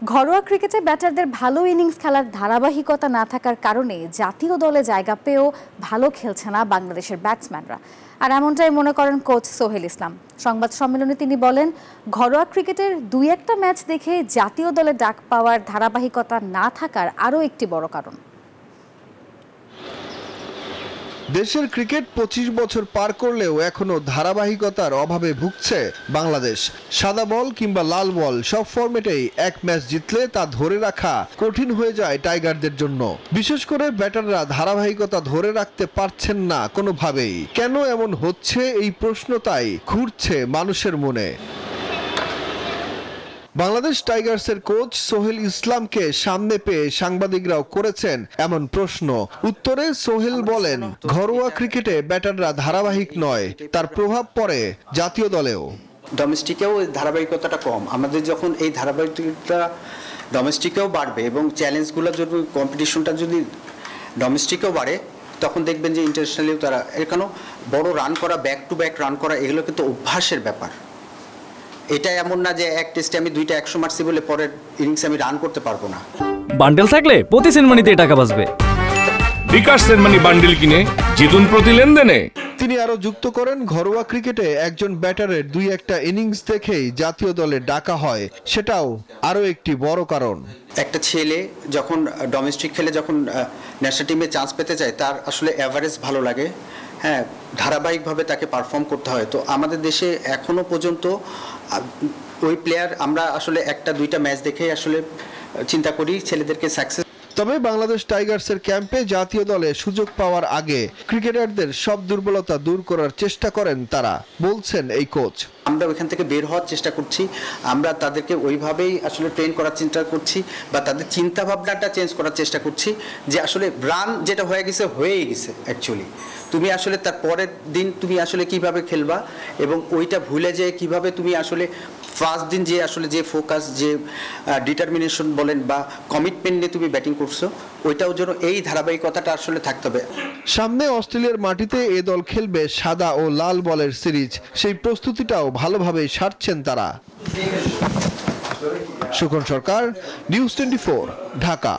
ঘরোয়া ক্রিকেটে ব্যাটারদের ভালো ইনিংস খেলার ধারাবাহিকতা না থাকার কারণে জাতীয় দলে জায়গা পেয়েও ভালো খেলছে না বাংলাদেশের ব্যাটসম্যানরা। আর এমনটাই মনে করেন কোচ সোহেল ইসলাম। সংবাদ সম্মেলনে তিনি বলেন, ঘরোয়া ক্রিকেটের ২-১টা ম্যাচ দেখে জাতীয় দলে ডাক পাওয়ার ধারাবাহিকতা না থাকার আরও একটি বড় কারণ। দেশের ক্রিকেট ২৫ বছর পার করলেও এখনো ধারাবাহিকতার অভাবে ভুগছে বাংলাদেশ। সাদা বল কিংবা লাল বল সব ফরম্যাটেই এক ম্যাচ জিতলে তা ধরে রাখা কঠিন হয়ে যায় টাইগারদের জন্য। বিশেষ করে ব্যাটাররা ধারাবাহিকতা ধরে রাখতে পারছেন না কোনোভাবেই। কেন এমন হচ্ছে এই প্রশ্ন তাই ঘুরছে মানুষের মনে। বাংলাদেশ টাইগার্সের কোচ সোহেল ইসলামকে সামনে পেয়ে সাংবাদিকরাও করেছেন এমন প্রশ্ন। উত্তরে সোহেল বলেন, ঘরোয়া ক্রিকেটে ব্যাটাররা ধারাবাহিক নয়, তার প্রভাব পড়ে জাতীয় দলেও। ডোমেস্টিকেও ধারাবাহিকতাটা কম। আমাদের যখন এই ধারাবাহিকতা ডোমেস্টিকেও বাড়বে এবং চ্যালেঞ্জগুলো যদি কম্পিটিশনটা যদি ডোমেস্টিকেও বাড়ে, তখন দেখবেন যে ইন্টারন্যাশনালিও তারা এখানেও বড় রান করা, ব্যাক টু ব্যাক রান করা, এগুলো কিন্তু অভ্যাসের ব্যাপার। এটা এমন না যে এক টেস্টে আমি ২টা ১০০ মারছি বলে পরের ইনিংসে আমি রান করতে পারবো না। বান্ডেল থাকলে প্রতি সেনমানিতে টাকা বাঁচবে। বিকাশ সেনমানি বান্ডেল কিনে জিতুন প্রতি লেনদেনে। তিনি আরো যুক্ত করেন, ঘরোয়া ক্রিকেটে একজন ব্যাটারের ২-১টা ইনিংস দেখেই জাতীয় দলে ডাকা হয়, সেটাও আরো একটি বড় কারণ। একটা ছেলে যখন ডোমেস্টিক খেলে যখন ন্যাশনাল টিমে চান্স পেতে চায়, তার আসলে অ্যাভারেজ ভালো লাগে। হ্যাঁ, ধারাবাহিকভাবে তাকে পারফর্ম করতে হয়। তো আমাদের দেশে এখনো পর্যন্ত ওই প্লেয়ার আমরা আসলে ১টা-২টা ম্যাচ দেখেই আসলে চিন্তা করি ছেলেদেরকে সাকসেস। তবে বাংলাদেশ টাইগার্সের ক্যাম্পে জাতীয় দলে সুযোগ পাওয়ার আগে ক্রিকেটারদের সব দুর্বলতা দূর করার চেষ্টা করেন তারা, বলছেন এই কোচ। আমরা ওইখান থেকে বের হওয়ার চেষ্টা করছি, আমরা তাদেরকে ওইভাবেই আসলে ট্রেন করার চিন্তা করছি বা তাদের চিন্তা ভাবনাটা চেঞ্জ করার চেষ্টা করছি যে আসলে রান যেটা হয়ে গেছে হয়েই গেছে। অ্যাকচুয়ালি তুমি আসলে তার পরের দিন তুমি আসলে কিভাবে খেলবা এবং ওইটা ভুলে যেয়ে কিভাবে তুমি আসলে ফার্স্ট দিন যে আসলে যে ফোকাস, যে ডিটারমিনেশন বলেন বা কমিটমেন্ট নিয়ে তুমি ব্যাটিং করছো, ওইটাও যেন এই ধারাবাহিকতাটা আসলে থাকতে হবে। সামনে অস্ট্রেলিয়ার মাটিতে এ দল খেলবে সাদা ও লাল বলের সিরিজ, সেই প্রস্তুতিটাও ভালোভাবে সারছেন তারা। সুখন সরকার, নিউজ 24, ঢাকা।